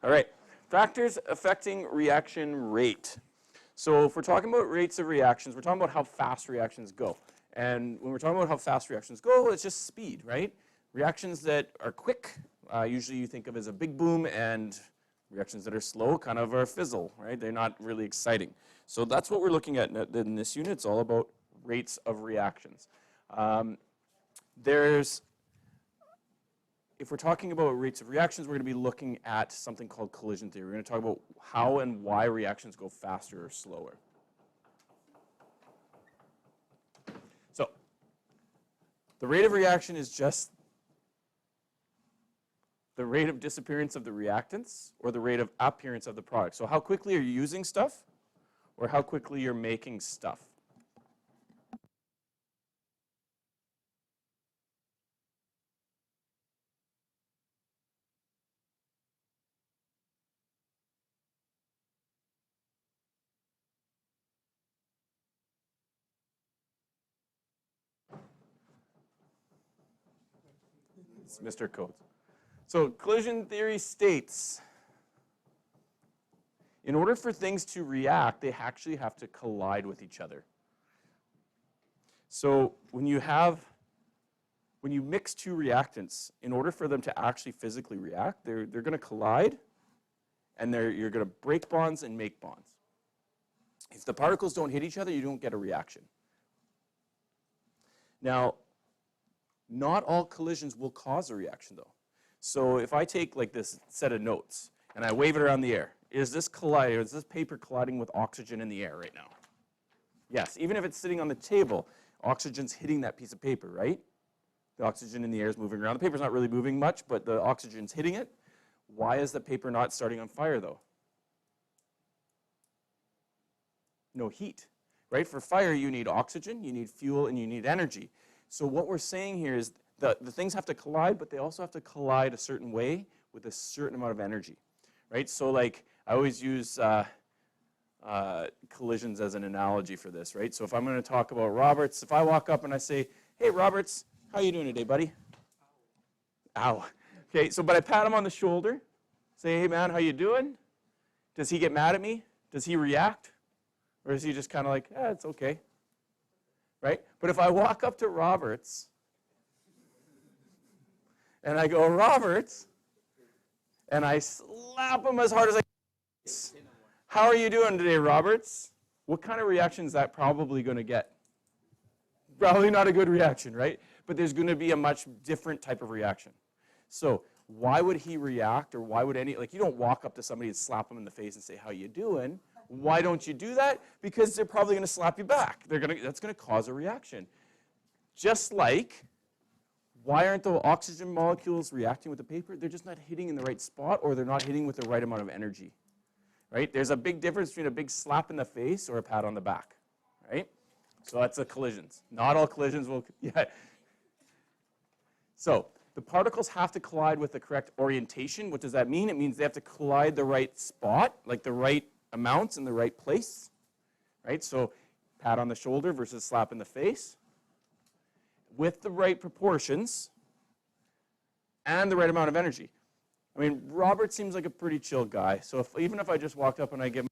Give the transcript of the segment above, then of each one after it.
All right, factors affecting reaction rate. So if we're talking about rates of reactions, we're talking about how fast reactions go. And when we're talking about how fast reactions go, it's just speed, right? Reactions that are quick, usually you think of as a big boom, and reactions that are slow kind of are a fizzle, right? They're not really exciting. So that's what we're looking at in this unit. It's all about rates of reactions. If we're talking about rates of reactions, we're going to be looking at something called collision theory. We're going to talk about how and why reactions go faster or slower. So the rate of reaction is just the rate of disappearance of the reactants or the rate of appearance of the product. So how quickly are you using stuff or how quickly you're making stuff? It's Mr. Coates. So collision theory states, in order for things to react, they actually have to collide with each other. So when you mix two reactants, in order for them to actually physically react, they're going to collide, and you're going to break bonds and make bonds. If the particles don't hit each other, you don't get a reaction. Now, not all collisions will cause a reaction, though. So if I take like this set of notes and I wave it around the air, is this paper colliding with oxygen in the air right now? Yes, even if it's sitting on the table, oxygen's hitting that piece of paper, right? The oxygen in the air is moving around. The paper's not really moving much, but the oxygen's hitting it. Why is the paper not starting on fire, though? No heat, right? For fire, you need oxygen, you need fuel, and you need energy. So what we're saying here is the things have to collide, but they also have to collide a certain way with a certain amount of energy, right? So like I always use collisions as an analogy for this, right? So if I'm going to talk about Roberts, if I walk up and I say, hey, Roberts, how you doing today, buddy? Ow. Okay, so but I pat him on the shoulder, say, hey, man, how you doing? Does he get mad at me? Does he react? Or is he just kind of like, it's okay, right? But if I walk up to Roberts and I go, Roberts, and I slap him as hard as I can. How are you doing today, Roberts? What kind of reaction is that probably going to get? Probably not a good reaction, right? But there's going to be a much different type of reaction. So why would he react, or why would you don't walk up to somebody and slap them in the face and say, how you doing? Why don't you do that? Because they're probably going to slap you back. That's going to cause a reaction. Just like, why aren't the oxygen molecules reacting with the paper? They're just not hitting in the right spot, or they're not hitting with the right amount of energy, right? There's a big difference between a big slap in the face or a pat on the back, right? So that's the collisions. Not all collisions will, yeah. So the particles have to collide with the correct orientation. What does that mean? It means they have to collide the right spot, like the right amounts in the right place, right? So pat on the shoulder versus slap in the face, with the right proportions and the right amount of energy. I mean, Robert seems like a pretty chill guy, so even if I just walked up and I give him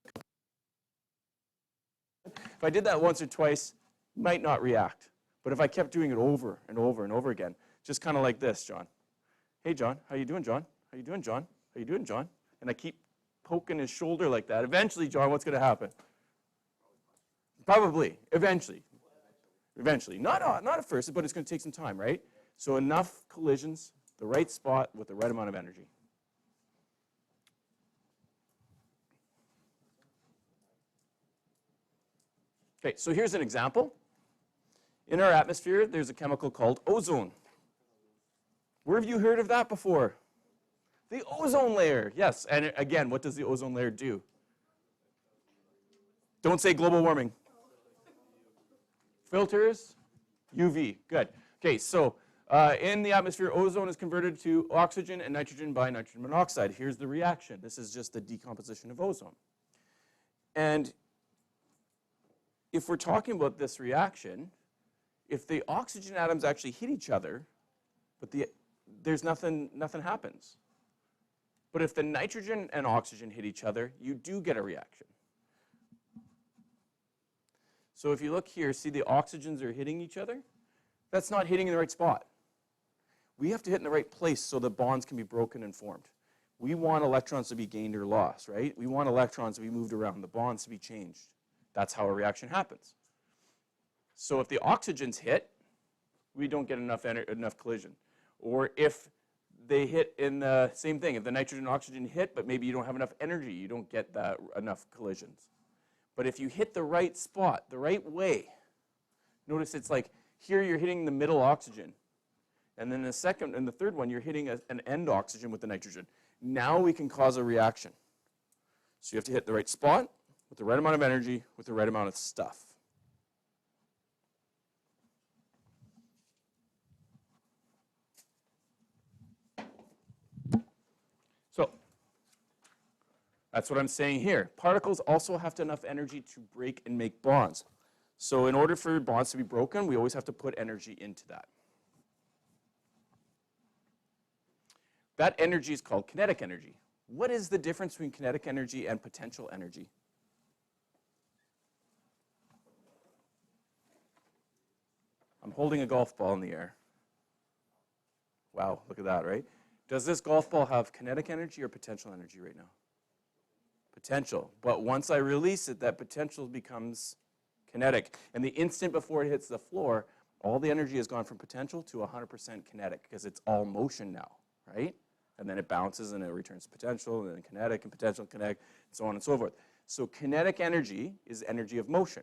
if I did that once or twice, he might not react. But if I kept doing it over and over and over again, just kind of like this, John. Hey, John, how you doing, John? How you doing, John? How you doing, John? And I keep poking his shoulder like that. Eventually, John, what's going to happen? Probably, eventually. Eventually. Not at first, but it's going to take some time, right? So enough collisions, the right spot with the right amount of energy. Okay, so here's an example. In our atmosphere, there's a chemical called ozone. Where have you heard of that before? The ozone layer, yes. And again, what does the ozone layer do? Don't say global warming. Filters, UV, good. Okay, so in the atmosphere, ozone is converted to oxygen and nitrogen by nitrogen monoxide. Here's the reaction. This is just the decomposition of ozone. And if we're talking about this reaction, if the oxygen atoms actually hit each other, but there's nothing happens. But if the nitrogen and oxygen hit each other, you do get a reaction. So if you look here, see the oxygens are hitting each other? That's not hitting in the right spot. We have to hit in the right place so the bonds can be broken and formed. We want electrons to be gained or lost, right? We want electrons to be moved around, the bonds to be changed. That's how a reaction happens. So if the oxygens hit, we don't get enough collision. Or if they hit in the same thing, if the nitrogen and oxygen hit, but maybe you don't have enough energy, you don't get enough collisions. But if you hit the right spot, the right way, notice it's like here you're hitting the middle oxygen. And then the second and the third one, you're hitting an end oxygen with the nitrogen. Now we can cause a reaction. So you have to hit the right spot with the right amount of energy with the right amount of stuff. So that's what I'm saying here. Particles also have enough energy to break and make bonds. So in order for bonds to be broken, we always have to put energy into that. That energy is called kinetic energy. What is the difference between kinetic energy and potential energy? I'm holding a golf ball in the air. Wow, look at that, right? Does this golf ball have kinetic energy or potential energy right now? Potential. But once I release it, that potential becomes kinetic. And the instant before it hits the floor, all the energy has gone from potential to 100% kinetic because it's all motion now, right? And then it bounces and it returns to potential, and then kinetic and potential, kinetic, and so on and so forth. So kinetic energy is energy of motion.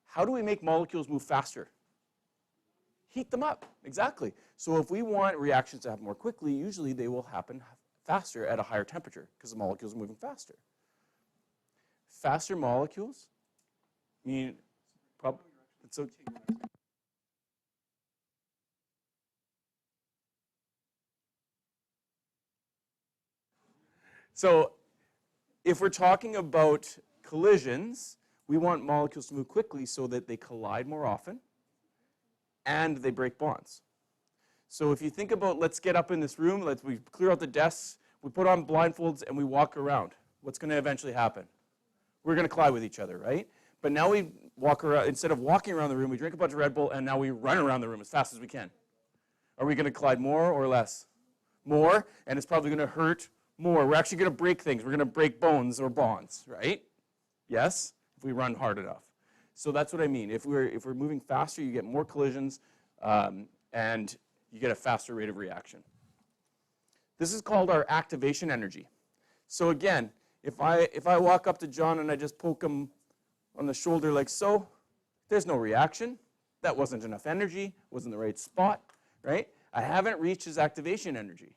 How do we make molecules move faster? Heat them up, exactly. So if we want reactions to happen more quickly, usually they will happen faster at a higher temperature because the molecules are moving faster. Faster molecules mean, so So if we're talking about collisions, we want molecules to move quickly so that they collide more often and they break bonds. So if you think about, let's get up in this room, we clear out the desks, we put on blindfolds and we walk around. What's going to eventually happen? We're going to collide with each other, right? But now we walk around, instead of walking around the room, we drink a bunch of Red Bull and now we run around the room as fast as we can. Are we going to collide more or less? More, and it's probably going to hurt more. We're actually going to break things. We're going to break bones or bonds, right? Yes, if we run hard enough. So that's what I mean. If we're moving faster, you get more collisions, and you get a faster rate of reaction. This is called our activation energy. So again, if I walk up to John and I just poke him on the shoulder like so, there's no reaction. That wasn't enough energy. Wasn't the right spot, right? I haven't reached his activation energy.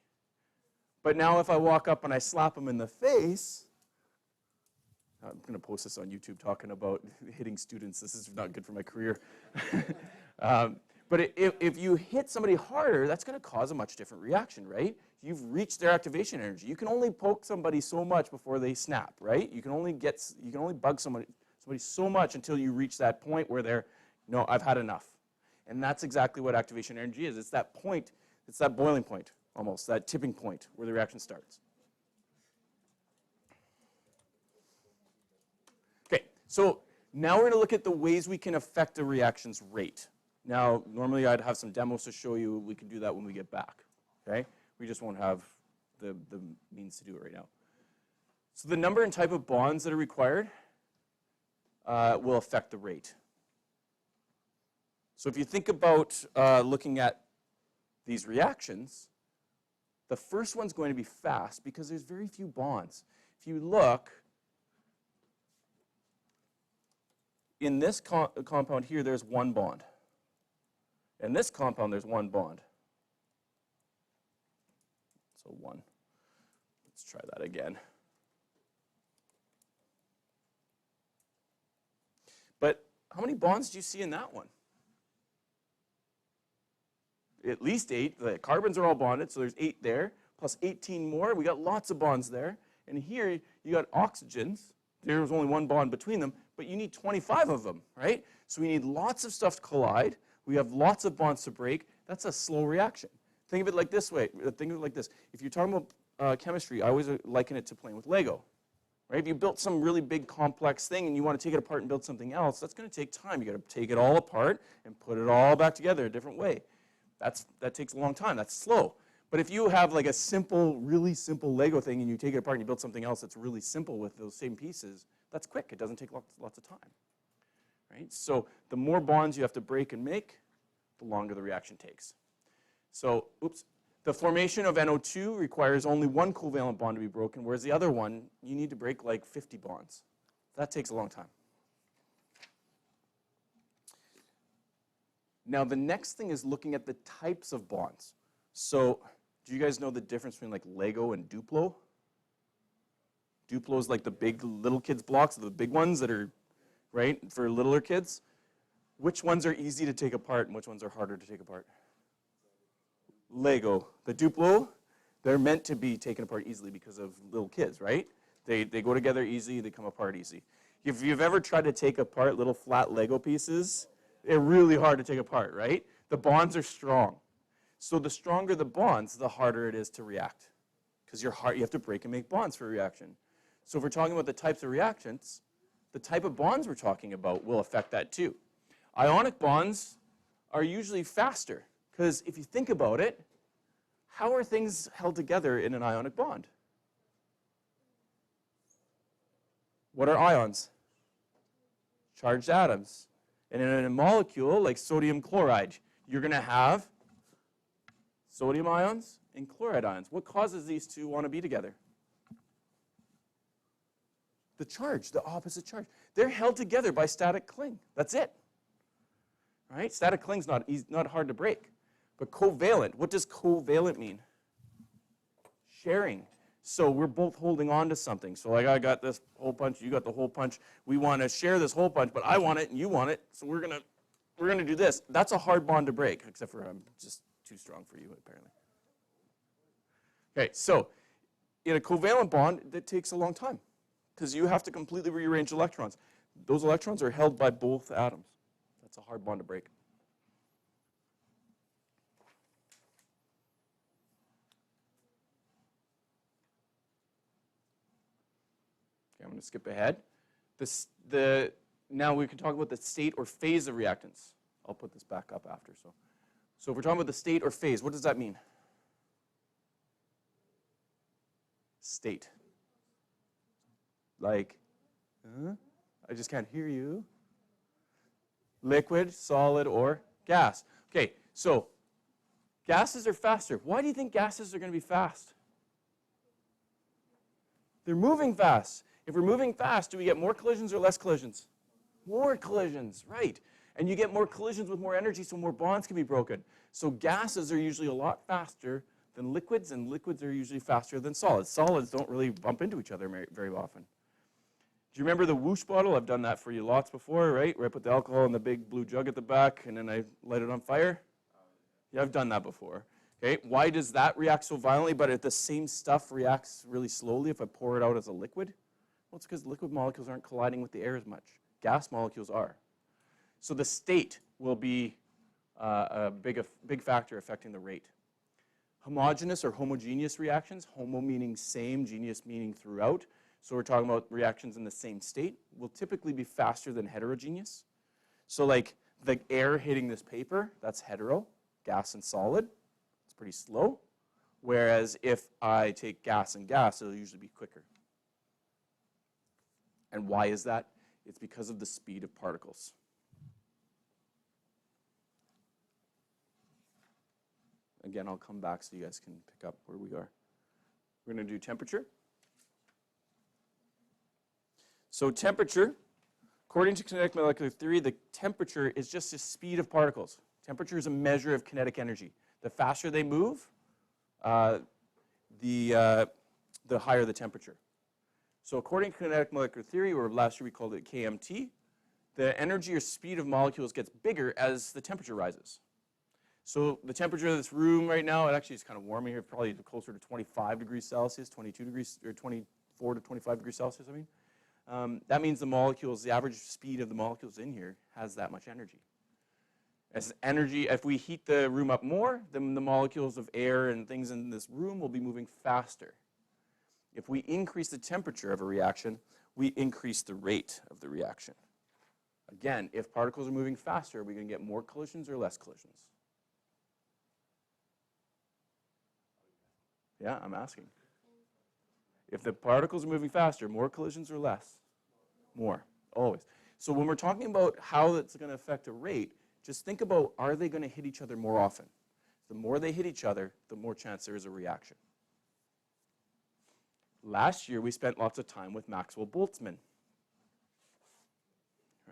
But now if I walk up and I slap him in the face, I'm going to post this on YouTube talking about hitting students. This is not good for my career. But if you hit somebody harder, that's going to cause a much different reaction, right? You've reached their activation energy. You can only poke somebody so much before they snap, right? You can only bug somebody so much until you reach that point where they're, no, I've had enough. And that's exactly what activation energy is. It's that point, it's that boiling point, almost, that tipping point where the reaction starts. Okay, so now we're going to look at the ways we can affect the reaction's rate. Now, normally I'd have some demos to show you. We can do that when we get back, okay? We just won't have the means to do it right now. So the number and type of bonds that are required will affect the rate. So if you think about looking at these reactions, the first one's going to be fast because there's very few bonds. If you look, in this compound here, there's one bond. In this compound, there's one bond. So one. Let's try that again. But how many bonds do you see in that one? At least 8. The carbons are all bonded, so there's 8 there, plus 18 more. We got lots of bonds there. And here, you got oxygens. There's only one bond between them, but you need 25 of them, right? So we need lots of stuff to collide. We have lots of bonds to break. That's a slow reaction. Think of it like this way. Think of it like this. If you're talking about chemistry, I always liken it to playing with Lego. Right? If you built some really big complex thing and you want to take it apart and build something else, that's going to take time. You got to take it all apart and put it all back together a different way. That takes a long time. That's slow. But if you have like a simple, really simple Lego thing and you take it apart and you build something else that's really simple with those same pieces, that's quick. It doesn't take lots of time. Right? So the more bonds you have to break and make, the longer the reaction takes. So, the formation of NO2 requires only one covalent bond to be broken, whereas the other one, you need to break like 50 bonds. That takes a long time. Now, the next thing is looking at the types of bonds. So, do you guys know the difference between like Lego and Duplo? Duplo is like the big little kids blocks, the big ones that are, right, for littler kids. Which ones are easy to take apart and which ones are harder to take apart? Lego. The Duplo, they're meant to be taken apart easily because of little kids, right? They go together easy, they come apart easy. If you've ever tried to take apart little flat Lego pieces, they're really hard to take apart, right? The bonds are strong. So the stronger the bonds, the harder it is to react. Because you have to break and make bonds for a reaction. So if we're talking about the types of reactants, the type of bonds we're talking about will affect that too. Ionic bonds are usually faster. Because if you think about it, how are things held together in an ionic bond? What are ions? Charged atoms. And in a molecule like sodium chloride, you're going to have sodium ions and chloride ions. What causes these to want to be together? The charge, the opposite charge. They're held together by static cling. That's it. Right? Static cling's not hard to break. But covalent, what does covalent mean? Sharing. So we're both holding on to something. So like I got this hole punch, you got the hole punch. We want to share this hole punch, but I want it and you want it. So we're gonna do this. That's a hard bond to break, except for I'm just too strong for you apparently. Okay, so in a covalent bond, that takes a long time because you have to completely rearrange electrons. Those electrons are held by both atoms. That's a hard bond to break. I'm going to skip ahead. Now we can talk about the state or phase of reactants. I'll put this back up after. So if we're talking about the state or phase, what does that mean? State. Like, I just can't hear you. Liquid, solid, or gas. Okay, so gases are faster. Why do you think gases are going to be fast? They're moving fast. If we're moving fast, do we get more collisions or less collisions? More collisions, right. And you get more collisions with more energy, so more bonds can be broken. So gases are usually a lot faster than liquids, and liquids are usually faster than solids. Solids don't really bump into each other very often. Do you remember the whoosh bottle? I've done that for you lots before, right? Where I put the alcohol in the big blue jug at the back, and then I light it on fire? Yeah, I've done that before. Okay, why does that react so violently, but if the same stuff reacts really slowly if I pour it out as a liquid? Well, it's because liquid molecules aren't colliding with the air as much. Gas molecules are. So the state will be a big factor affecting the rate. Homogeneous or homogeneous reactions, homo meaning same, geneous meaning throughout. So we're talking about reactions in the same state, will typically be faster than heterogeneous. So like the air hitting this paper, that's hetero, gas and solid. It's pretty slow. Whereas if I take gas and gas, it'll usually be quicker. And why is that? It's because of the speed of particles. Again, I'll come back so you guys can pick up where we are. We're going to do temperature. So temperature, according to kinetic molecular theory, the temperature is just the speed of particles. Temperature is a measure of kinetic energy. The faster they move, the higher the temperature. So according to kinetic molecular theory, or last year we called it KMT, the energy or speed of molecules gets bigger as the temperature rises. So the temperature of this room right now, it actually is kind of warm in here, probably closer to 25 degrees Celsius, 22 degrees, or 24 to 25 degrees Celsius, I mean. That means the molecules, the average speed of the molecules in here has that much energy. As energy, if we heat the room up more, then the molecules of air and things in this room will be moving faster. If we increase the temperature of a reaction, we increase the rate of the reaction. Again, if particles are moving faster, are we going to get more collisions or less collisions? Yeah, I'm asking. If the particles are moving faster, more collisions or less? More, always. So when we're talking about how that's going to affect a rate, just think about, are they going to hit each other more often? The more they hit each other, the more chance there is a reaction. Last year, we spent lots of time with Maxwell-Boltzmann,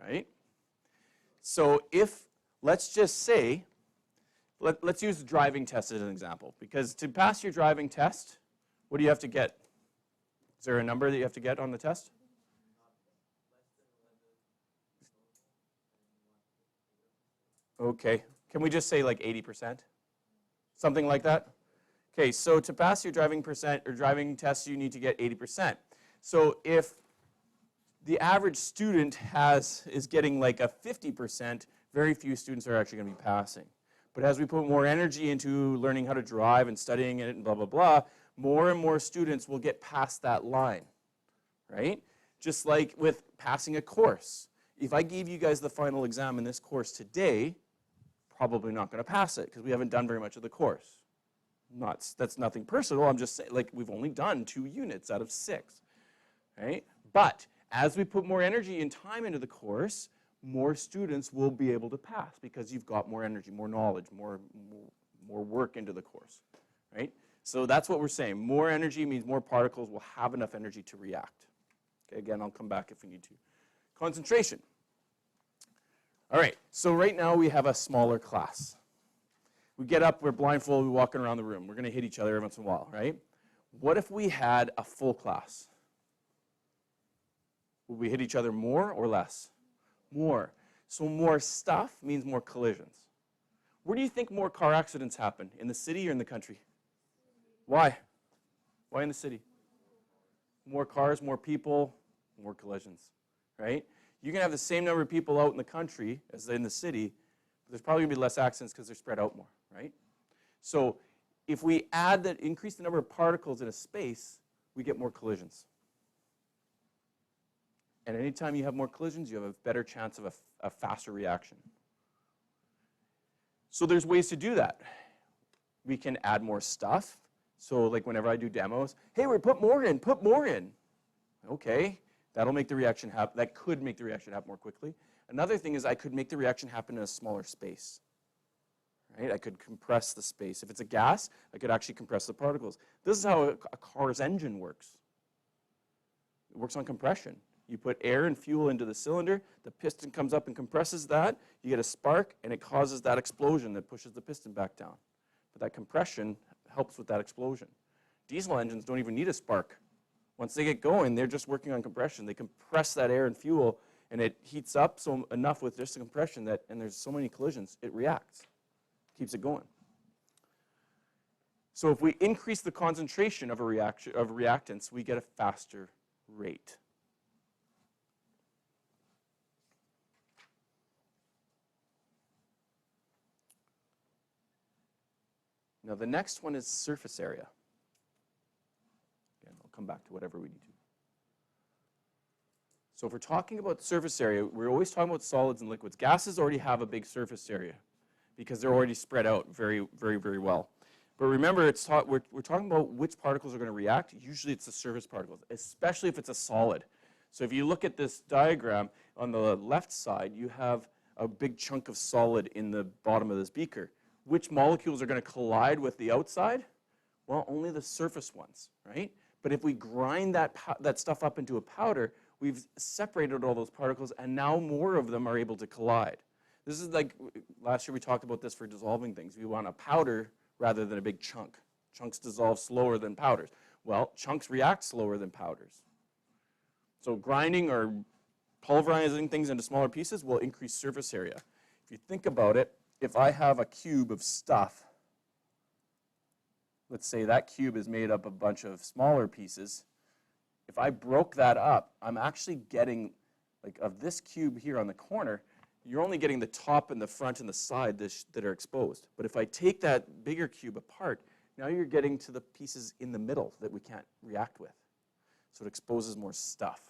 right? So if, let's just say, let's use the driving test as an example, because to pass your driving test, what do you have to get? Is there a number that you have to get on the test? Okay, can we just say like 80%? Something like that? Okay, so to pass your driving test, you need to get 80%. So if the average student is getting like a 50%, very few students are actually going to be passing. But as we put more energy into learning how to drive and studying it and blah, blah, blah, more and more students will get past that line, right? Just like with passing a course. If I gave you guys the final exam in this course today, probably not going to pass it because we haven't done very much of the course. That's nothing personal. I'm just saying, like, we've only done 2 units out of 6, right? But as we put more energy and time into the course, more students will be able to pass because you've got more energy, more knowledge, more work into the course, right? So that's what we're saying. More energy means more particles will have enough energy to react. Okay, again, I'll come back if we need to. Concentration. All right, so right now we have a smaller class. We get up, we're blindfolded, we're walking around the room. We're going to hit each other every once in a while, right? What if we had a full class? Would we hit each other more or less? More. So more stuff means more collisions. Where do you think more car accidents happen? In the city or in the country? Why? Why in the city? More cars, more people, more collisions, right? You can have the same number of people out in the country as in the city, but there's probably going to be less accidents because they're spread out more, right? So if we increase the number of particles in a space, we get more collisions. And anytime you have more collisions, you have a better chance of a faster reaction. So there's ways to do that. We can add more stuff. So like whenever I do demos, hey, we put more in, put more in. Okay, that'll make the reaction happen. That could make the reaction happen more quickly. Another thing is I could make the reaction happen in a smaller space. Right? I could compress the space. If it's a gas, I could actually compress the particles. This is how a car's engine works. It works on compression. You put air and fuel into the cylinder, the piston comes up and compresses that, you get a spark, and it causes that explosion that pushes the piston back down. But that compression helps with that explosion. Diesel engines don't even need a spark. Once they get going, they're just working on compression. They compress that air and fuel, and it heats up enough with just the compression that, and there's so many collisions, it reacts, keeps it going. So if we increase the concentration of reactants, we get a faster rate. Now the next one is surface area. Again, I'll come back to whatever we need to. So if we're talking about surface area, we're always talking about solids and liquids. Gases already have a big surface area because they're already spread out very, very, very well. But remember, we're talking about which particles are going to react. Usually it's the surface particles, especially if it's a solid. So if you look at this diagram, on the left side, you have a big chunk of solid in the bottom of this beaker. Which molecules are going to collide with the outside? Well, only the surface ones, right? But if we grind that stuff up into a powder, we've separated all those particles, and now more of them are able to collide. This is like, last year we talked about this for dissolving things. We want a powder rather than a big chunk. Chunks dissolve slower than powders. Well, chunks react slower than powders. So grinding or pulverizing things into smaller pieces will increase surface area. If you think about it, if I have a cube of stuff, let's say that cube is made up of a bunch of smaller pieces. If I broke that up, I'm actually getting, like of this cube here on the corner, you're only getting the top and the front and the side that are exposed. But if I take that bigger cube apart, now you're getting to the pieces in the middle that we can't react with. So it exposes more stuff.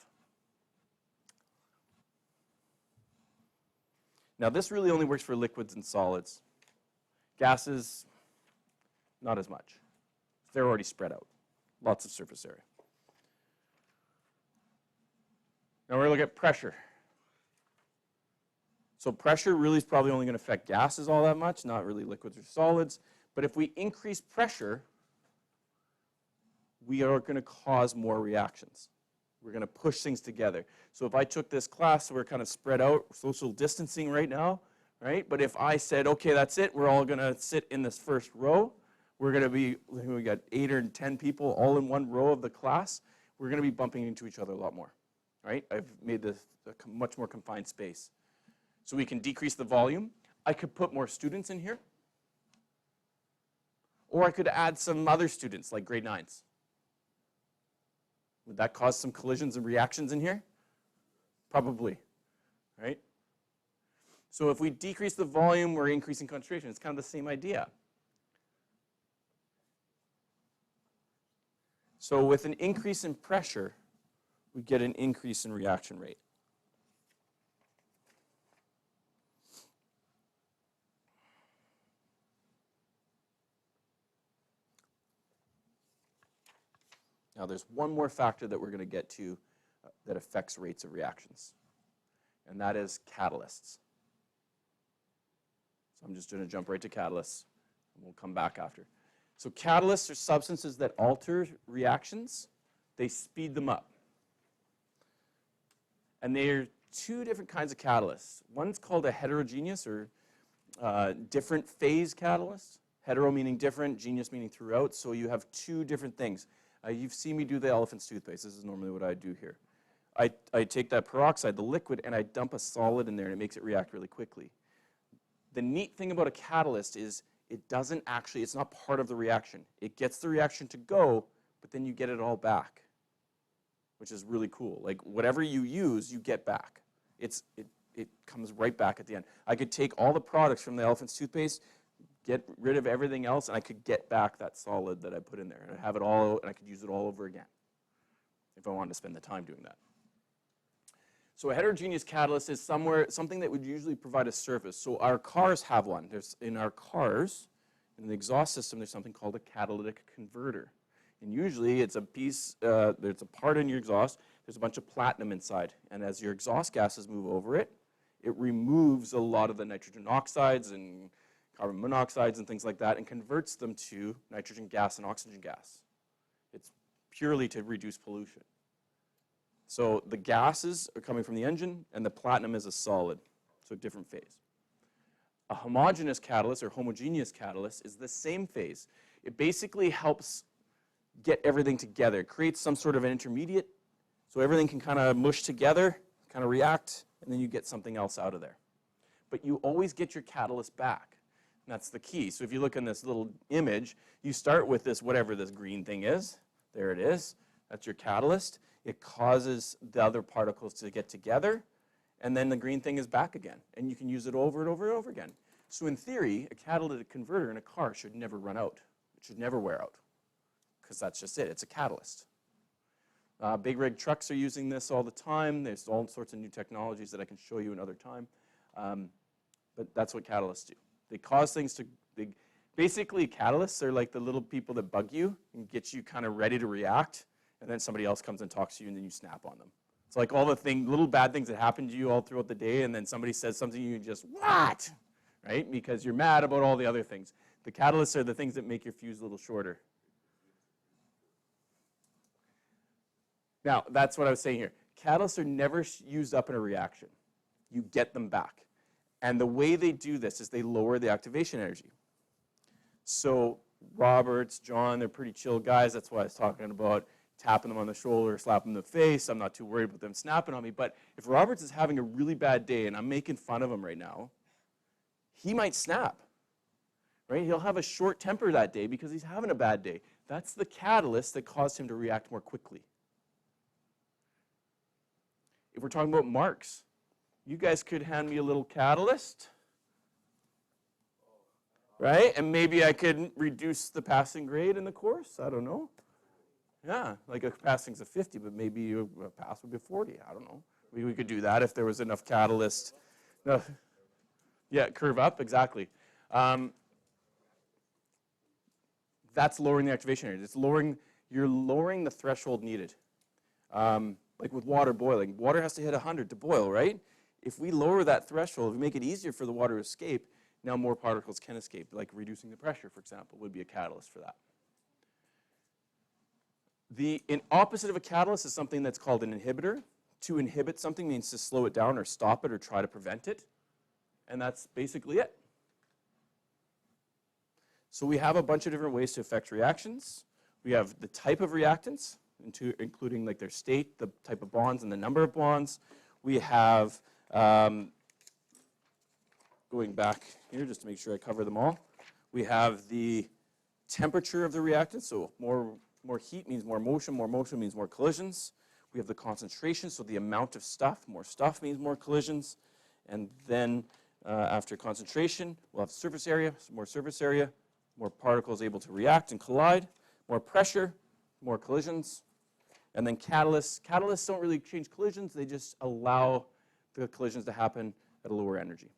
Now this really only works for liquids and solids. Gases, not as much. They're already spread out. Lots of surface area. Now we're going to look at pressure. So pressure really is probably only going to affect gases all that much, not really liquids or solids. But if we increase pressure, we are going to cause more reactions. We're going to push things together. So if I took this class, we're kind of spread out, social distancing right now, right? But if I said, okay, that's it, we're all going to sit in this first row. We're going to be, we got 8 or 10 people all in one row of the class. We're going to be bumping into each other a lot more, right? I've made this a much more confined space. So we can decrease the volume. I could put more students in here. Or I could add some other students, like grade 9s. Would that cause some collisions and reactions in here? Probably, right? So if we decrease the volume, we're increasing concentration. It's kind of the same idea. So with an increase in pressure, we get an increase in reaction rate. Now there's one more factor that we're going to get to that affects rates of reactions, and that is catalysts. So I'm just going to jump right to catalysts, and we'll come back after. So catalysts are substances that alter reactions. They speed them up. And there are two different kinds of catalysts. One's called a heterogeneous or different phase catalyst. Hetero meaning different, genius meaning throughout. So you have two different things. You've seen me do the elephant's toothpaste. This is normally what I do here. I take that peroxide, the liquid, and I dump a solid in there, and it makes it react really quickly. The neat thing about a catalyst is it doesn't actually, it's not part of the reaction. It gets the reaction to go, but then you get it all back, which is really cool. Like whatever you use, you get back. It comes right back at the end. I could take all the products from the elephant's toothpaste, get rid of everything else, and I could get back that solid that I put in there. And I have it all, and I could use it all over again if I wanted to spend the time doing that. So a heterogeneous catalyst is something that would usually provide a surface. So our cars have one. In our cars, in the exhaust system, there's something called a catalytic converter. And usually it's a piece, there's a part in your exhaust, there's a bunch of platinum inside. And as your exhaust gases move over it, it removes a lot of the nitrogen oxides and carbon monoxides and things like that and converts them to nitrogen gas and oxygen gas. It's purely to reduce pollution. So the gases are coming from the engine, and the platinum is a solid, so different phase. A homogeneous catalyst or homogeneous catalyst is the same phase. It basically helps get everything together. It creates some sort of an intermediate, so everything can kind of mush together, kind of react, and then you get something else out of there. But you always get your catalyst back. And that's the key. So if you look in this little image, you start with this, whatever this green thing is. There it is. That's your catalyst. It causes the other particles to get together, and then the green thing is back again. And you can use it over and over and over again. So in theory, a catalytic converter in a car should never run out. It should never wear out, because that's just it. It's a catalyst. Big rig trucks are using this all the time. There's all sorts of new technologies that I can show you another time. But that's what catalysts do. They cause things to, basically catalysts are like the little people that bug you and get you kind of ready to react, and then somebody else comes and talks to you and then you snap on them. It's like all the little bad things that happen to you all throughout the day, and then somebody says something and you just, what? Right? Because you're mad about all the other things. The catalysts are the things that make your fuse a little shorter. Now, that's what I was saying here. Catalysts are never used up in a reaction. You get them back. And the way they do this is they lower the activation energy. So Roberts, John, they're pretty chill guys. That's why I was talking about tapping them on the shoulder, slapping them in the face. I'm not too worried about them snapping on me. But if Roberts is having a really bad day and I'm making fun of him right now, he might snap. Right? He'll have a short temper that day because he's having a bad day. That's the catalyst that caused him to react more quickly. If we're talking about marks, you guys could hand me a little catalyst, right? And maybe I could reduce the passing grade in the course. I don't know. Yeah, like a capacitance of 50, but maybe a pass would be 40. I don't know. We could do that if there was enough catalyst. No. Yeah, curve up, exactly. That's lowering the activation area. You're lowering the threshold needed. Like with water boiling, water has to hit 100 to boil, right? If we lower that threshold, if we make it easier for the water to escape, now more particles can escape, like reducing the pressure, for example, would be a catalyst for that. The opposite of a catalyst is something that's called an inhibitor. To inhibit something means to slow it down or stop it or try to prevent it. And that's basically it. So we have a bunch of different ways to affect reactions. We have the type of reactants, including like their state, the type of bonds, and the number of bonds. We have, going back here just to make sure I cover them all, we have the temperature of the reactant. So more heat means more motion means more collisions. We have the concentration, so the amount of stuff. More stuff means more collisions. And then after concentration, we'll have surface area, more particles able to react and collide, more pressure, more collisions. And then catalysts. Catalysts don't really change collisions. They just allow the collisions to happen at a lower energy.